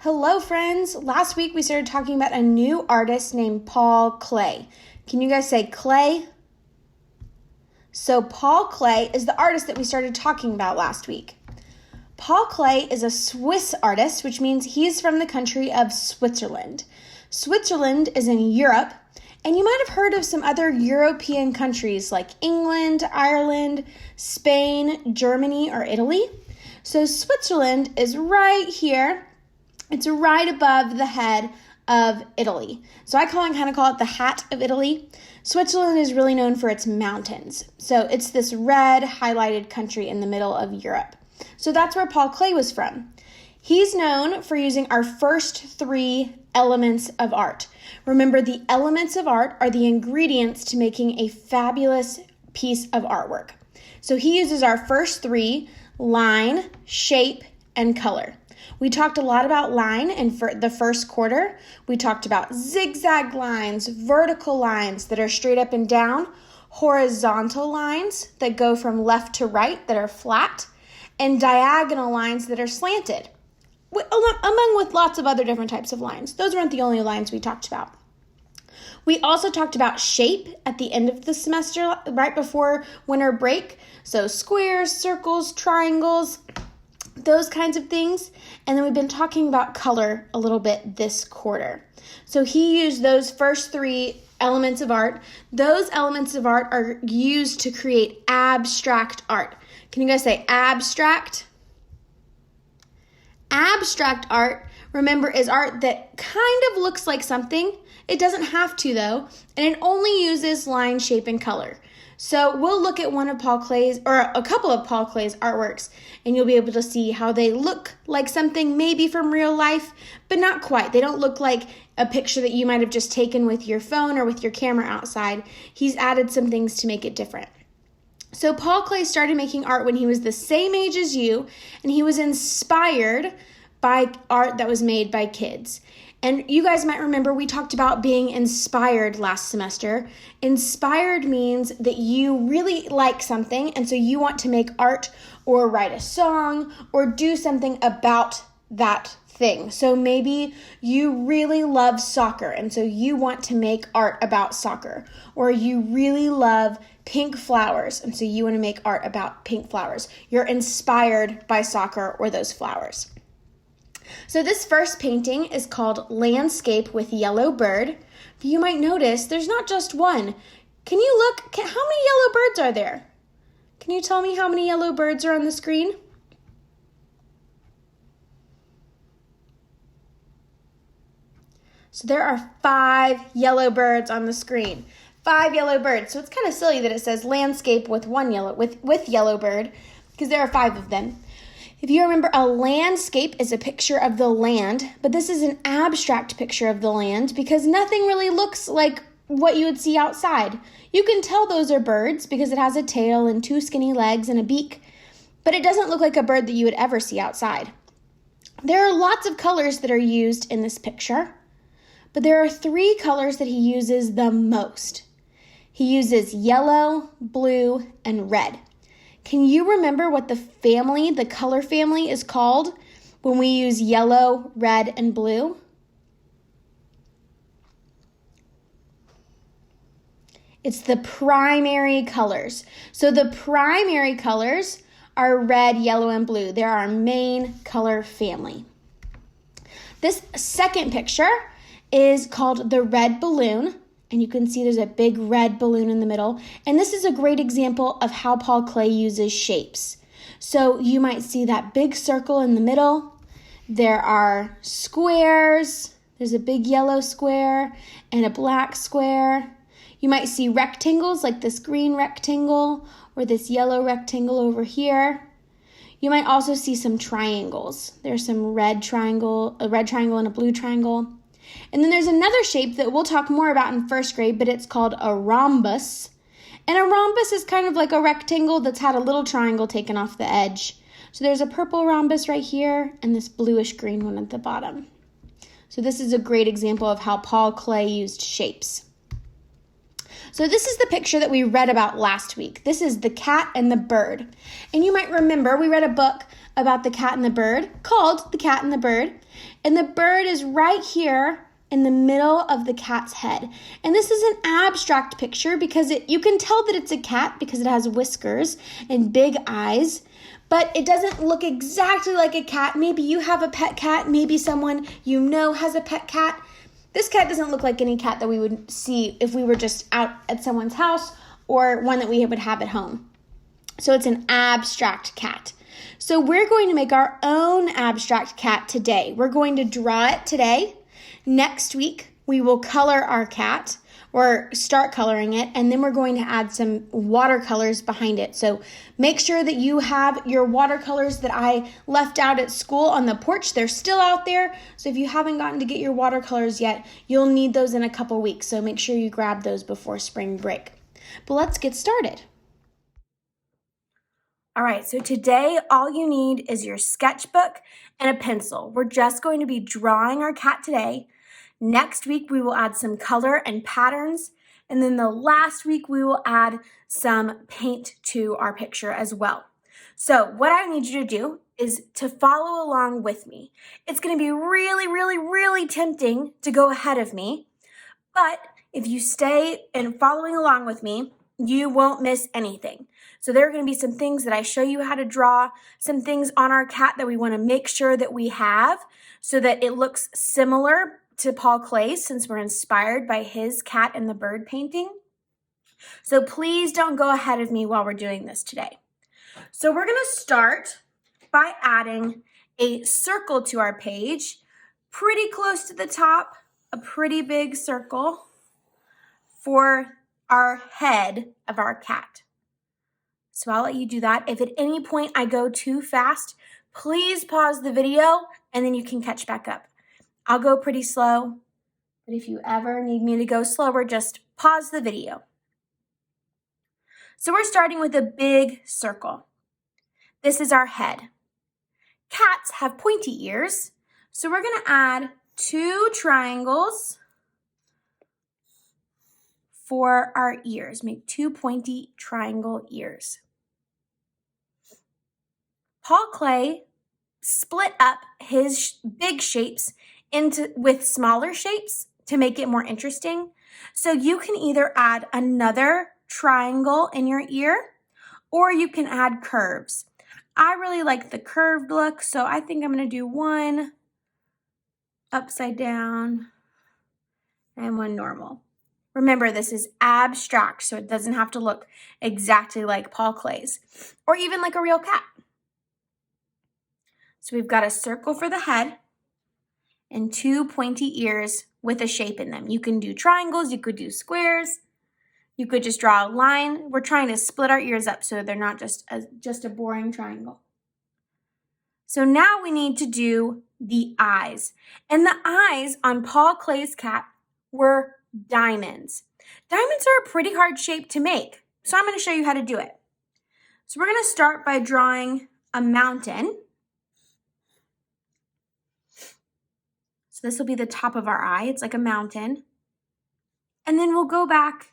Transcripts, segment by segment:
Hello, friends. Last week we started talking about a new artist named Paul Klee. Can you guys say Klee? So Paul Klee is the artist that we started talking about last week. Paul Klee is a Swiss artist, which means he's from the country of Switzerland. Switzerland is in Europe, and you might have heard of some other European countries like England, Ireland, Spain, Germany, or Italy. So Switzerland is right here. It's right above the head of Italy. So I kind of call it the hat of Italy. Switzerland is really known for its mountains. So it's this red highlighted country in the middle of Europe. So that's where Paul Klee was from. He's known for using our first three elements of art. Remember, the elements of art are the ingredients to making a fabulous piece of artwork. So he uses our first three: line, shape, and color. We talked a lot about line in the first quarter. We talked about zigzag lines, vertical lines that are straight up and down, horizontal lines that go from left to right that are flat, and diagonal lines that are slanted, among with lots of other different types of lines. Those weren't the only lines we talked about. We also talked about shape at the end of the semester, right before winter break. So squares, circles, triangles, those kinds of things. And then we've been talking about color a little bit this quarter. So he used those first three elements of art. Those elements of art are used to create abstract art. Can you guys say abstract? Abstract art, remember, is art that kind of looks like something. It doesn't have to, though, and it only uses line, shape, and color. So we'll look at one of Paul Klee's, or a couple of Paul Klee's artworks, and you'll be able to see how they look like something maybe from real life, but not quite. They don't look like a picture that you might have just taken with your phone or with your camera outside. He's added some things to make it different. So Paul Klee started making art when he was the same age as you, and he was inspired by art that was made by kids. And you guys might remember we talked about being inspired last semester. Inspired means that you really like something, and so you want to make art or write a song or do something about that thing. So maybe you really love soccer, and so you want to make art about soccer. Or you really love pink flowers, and so you want to make art about pink flowers. You're inspired by soccer or those flowers. So this first painting is called Landscape with Yellow Bird. You might notice there's not just one. Can you look? How many yellow birds are there? Can you tell me how many yellow birds are on the screen? So there are 5 yellow birds on the screen. 5 yellow birds. So it's kind of silly that it says landscape with yellow bird, because there are 5 of them. If you remember, a landscape is a picture of the land, but this is an abstract picture of the land because nothing really looks like what you would see outside. You can tell those are birds because it has a tail and 2 skinny legs and a beak, but it doesn't look like a bird that you would ever see outside. There are lots of colors that are used in this picture, but there are 3 colors that he uses the most. He uses yellow, blue, and red. Can you remember what the color family is called when we use yellow, red, and blue? It's the primary colors. So the primary colors are red, yellow, and blue. They're our main color family. This second picture is called the red balloon. And you can see there's a big red balloon in the middle. And this is a great example of how Paul Klee uses shapes. So you might see that big circle in the middle. There are squares. There's a big yellow square and a black square. You might see rectangles like this green rectangle or this yellow rectangle over here. You might also see some triangles. There's some a red triangle and a blue triangle. And then there's another shape that we'll talk more about in first grade, but it's called a rhombus. And a rhombus is kind of like a rectangle that's had a little triangle taken off the edge. So there's a purple rhombus right here and this bluish green one at the bottom. So this is a great example of how Paul Klee used shapes. So this is the picture that we read about last week. This is the cat and the bird. And you might remember we read a book about the cat and the bird called The Cat and the Bird. And the bird is right here in the middle of the cat's head. And this is an abstract picture because you can tell that it's a cat because it has whiskers and big eyes, but it doesn't look exactly like a cat. Maybe you have a pet cat. Maybe someone you know has a pet cat. This cat doesn't look like any cat that we would see if we were just out at someone's house or one that we would have at home. So it's an abstract cat. So we're going to make our own abstract cat today. We're going to draw it today. Next week, we will color our cat or start coloring it, and then we're going to add some watercolors behind it. So make sure that you have your watercolors that I left out at school on the porch. They're still out there. So if you haven't gotten to get your watercolors yet, you'll need those in a couple weeks. So make sure you grab those before spring break. But let's get started. All right, so today all you need is your sketchbook and a pencil. We're just going to be drawing our cat today. Next week, we will add some color and patterns. And then the last week, we will add some paint to our picture as well. So what I need you to do is to follow along with me. It's going to be really, really, really tempting to go ahead of me. But if you stay and following along with me, you won't miss anything. So there are going to be some things that I show you how to draw, some things on our cat that we want to make sure that we have so that it looks similar to Paul Klee since we're inspired by his cat and the bird painting. So please don't go ahead of me while we're doing this today. So we're going to start by adding a circle to our page, pretty close to the top, a pretty big circle for our head of our cat. So I'll let you do that. If at any point I go too fast, please pause the video and then you can catch back up. I'll go pretty slow, but if you ever need me to go slower, just pause the video. So we're starting with a big circle. This is our head. Cats have pointy ears, so we're going to add 2 triangles for our ears. Make 2 pointy triangle ears. Paul Klee split up his big shapes with smaller shapes to make it more interesting. So you can either add another triangle in your ear or you can add curves. I really like the curved look, so I think I'm going to do one upside down and one normal. Remember, this is abstract, so it doesn't have to look exactly like Paul Klee's or even like a real cat. So we've got a circle for the head and 2 pointy ears with a shape in them. You can do triangles, you could do squares, you could just draw a line. We're trying to split our ears up so they're not just a boring triangle. So now we need to do the eyes. And the eyes on Paul Klee's cat were diamonds. Diamonds are a pretty hard shape to make, so I'm going to show you how to do it. So we're going to start by drawing a mountain. So this will be the top of our eye. It's like a mountain. And then we'll go back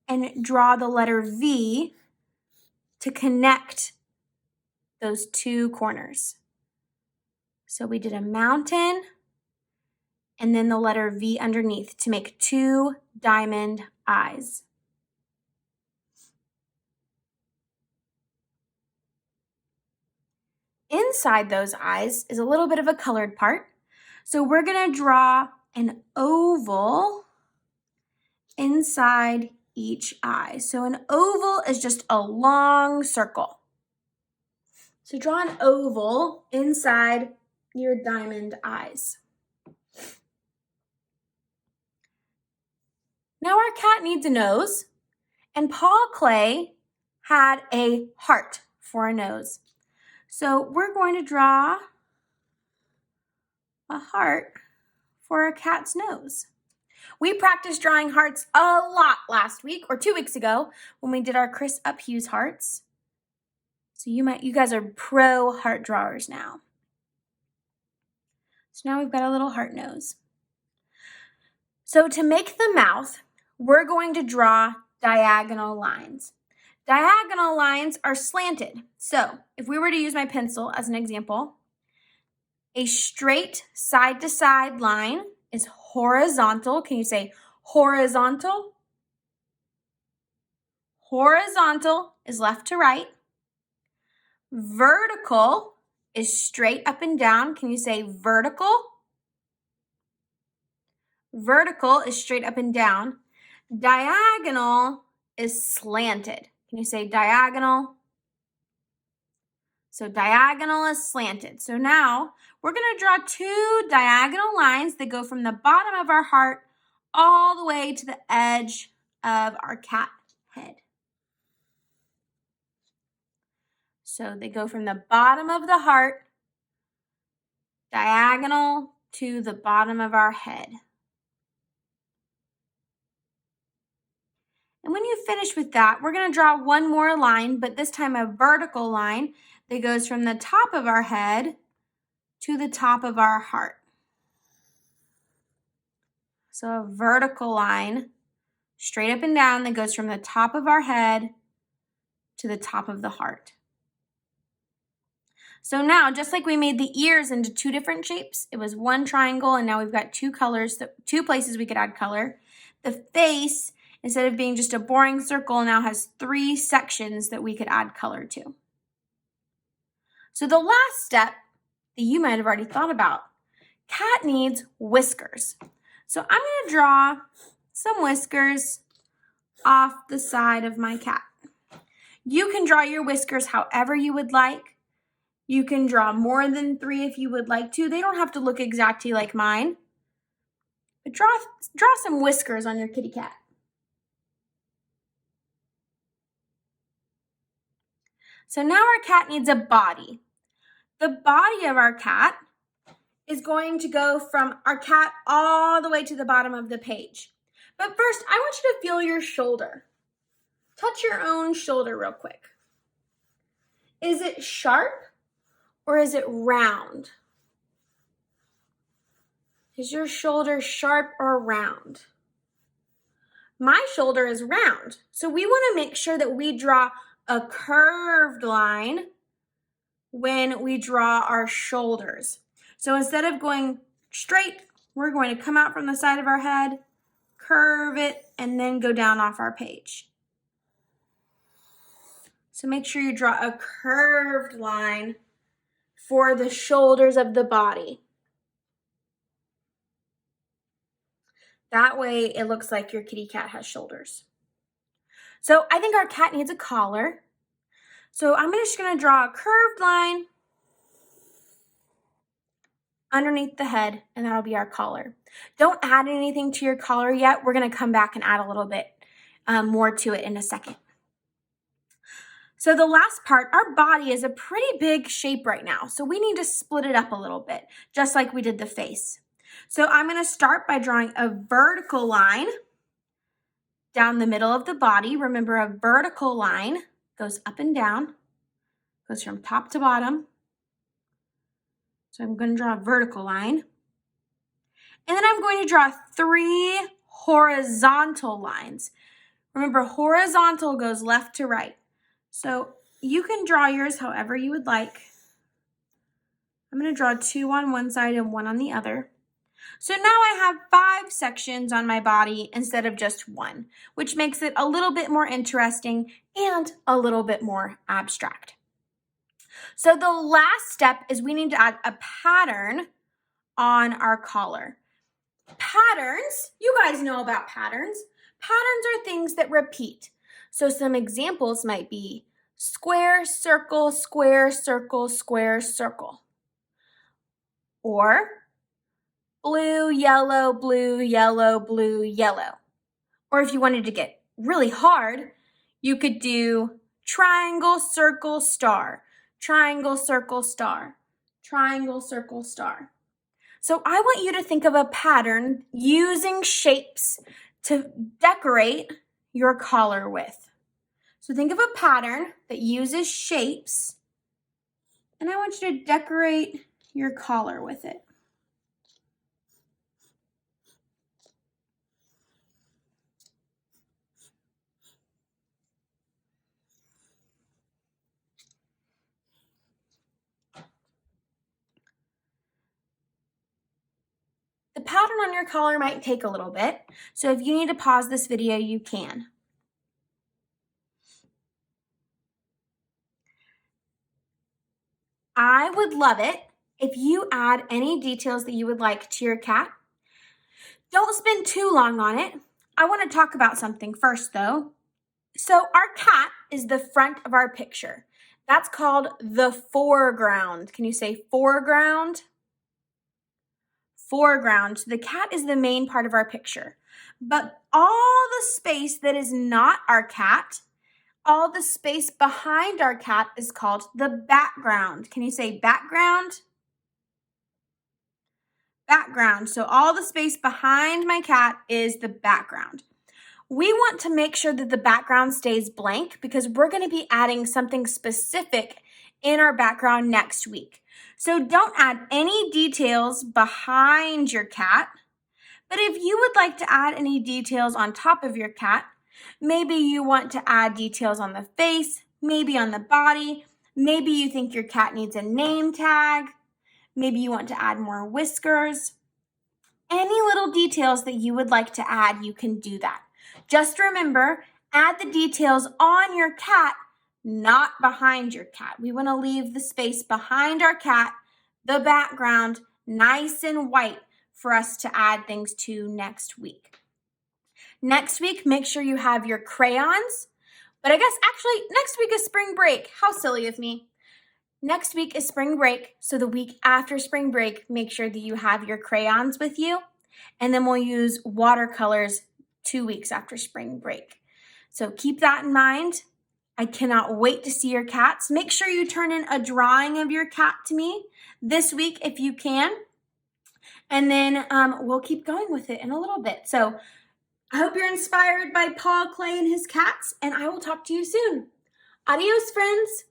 and draw the letter V to connect those 2 corners. So we did a mountain and then the letter V underneath to make 2 diamond eyes. Inside those eyes is a little bit of a colored part. So we're going to draw an oval inside each eye. So an oval is just a long circle. So draw an oval inside your diamond eyes. Now our cat needs a nose, and Paul Klee had a heart for a nose. So we're going to draw a heart for a cat's nose. We practiced drawing hearts a lot last week or 2 weeks ago when we did our Chris Uphughes hearts. So you guys are pro heart drawers now. So now we've got a little heart nose. So to make the mouth, we're going to draw diagonal lines. Diagonal lines are slanted. So if we were to use my pencil as an example, a straight side-to-side line is horizontal. Can you say horizontal? Horizontal is left to right. Vertical is straight up and down. Can you say vertical? Vertical is straight up and down. Diagonal is slanted. Can you say diagonal? So diagonal is slanted. So now we're going to draw two diagonal lines that go from the bottom of our heart all the way to the edge of our cat head. So they go from the bottom of the heart, diagonal to the bottom of our head. And when you finish with that, we're going to draw one more line, but this time a vertical line that goes from the top of our head to the top of our heart. So a vertical line straight up and down that goes from the top of our head to the top of the heart. So now, just like we made the ears into two different shapes, it was one triangle, and now we've got two colors, two places we could add color. The face, instead of being just a boring circle, now has three sections that we could add color to. So the last step that you might have already thought about, cat needs whiskers. So I'm going to draw some whiskers off the side of my cat. You can draw your whiskers however you would like. You can draw more than 3 if you would like to. They don't have to look exactly like mine. But draw some whiskers on your kitty cat. So now our cat needs a body. The body of our cat is going to go from our cat all the way to the bottom of the page. But first, I want you to feel your shoulder. Touch your own shoulder real quick. Is it sharp or is it round? Is your shoulder sharp or round? My shoulder is round, so we want to make sure that we draw a curved line when we draw our shoulders. So instead of going straight, we're going to come out from the side of our head, curve it, and then go down off our page. So make sure you draw a curved line for the shoulders of the body. That way it looks like your kitty cat has shoulders. So I think our cat needs a collar. So I'm just going to draw a curved line underneath the head, and that'll be our collar. Don't add anything to your collar yet. We're going to come back and add a little bit more to it in a second. So the last part, our body is a pretty big shape right now. So we need to split it up a little bit, just like we did the face. So I'm going to start by drawing a vertical line down the middle of the body. Remember, a vertical line goes up and down, goes from top to bottom. So I'm going to draw a vertical line. And then I'm going to draw 3 horizontal lines. Remember, horizontal goes left to right. So you can draw yours however you would like. I'm going to draw 2 on one side and 1 on the other. So now I have 5 sections on my body instead of just 1, which makes it a little bit more interesting and a little bit more abstract. So the last step is we need to add a pattern on our collar. Patterns, you guys know about patterns. Patterns are things that repeat. So some examples might be square, circle, square, circle, square, circle. Or blue, yellow, blue, yellow, blue, yellow. Or if you wanted to get really hard, you could do triangle, circle, star, triangle, circle, star, triangle, circle, star. So I want you to think of a pattern using shapes to decorate your collar with. So think of a pattern that uses shapes, and I want you to decorate your collar with it. pattern on your collar might take a little bit, so if you need to pause this video, you can. I would love it if you add any details that you would like to your cat. Don't spend too long on it. I want to talk about something first, though. So our cat is the front of our picture. That's called the foreground. Can you say foreground? Foreground. So the cat is the main part of our picture. But all the space that is not our cat, all the space behind our cat is called the background. Can you say background? Background. So all the space behind my cat is the background. We want to make sure that the background stays blank because we're going to be adding something specific in our background next week. So don't add any details behind your cat. But if you would like to add any details on top of your cat, maybe you want to add details on the face, maybe on the body, maybe you think your cat needs a name tag, maybe you want to add more whiskers. Any little details that you would like to add, you can do that. Just remember, add the details on your cat, not behind your cat. We want to leave the space behind our cat, the background, nice and white for us to add things to next week. Next week, make sure you have your crayons. But I guess actually next week is spring break. How silly of me. Next week is spring break, so the week after spring break, make sure that you have your crayons with you. And then we'll use watercolors 2 weeks after spring break. So keep that in mind. I cannot wait to see your cats. Make sure you turn in a drawing of your cat to me this week if you can. And then we'll keep going with it in a little bit. So I hope you're inspired by Paul Klee and his cats, and I will talk to you soon. Adios, friends.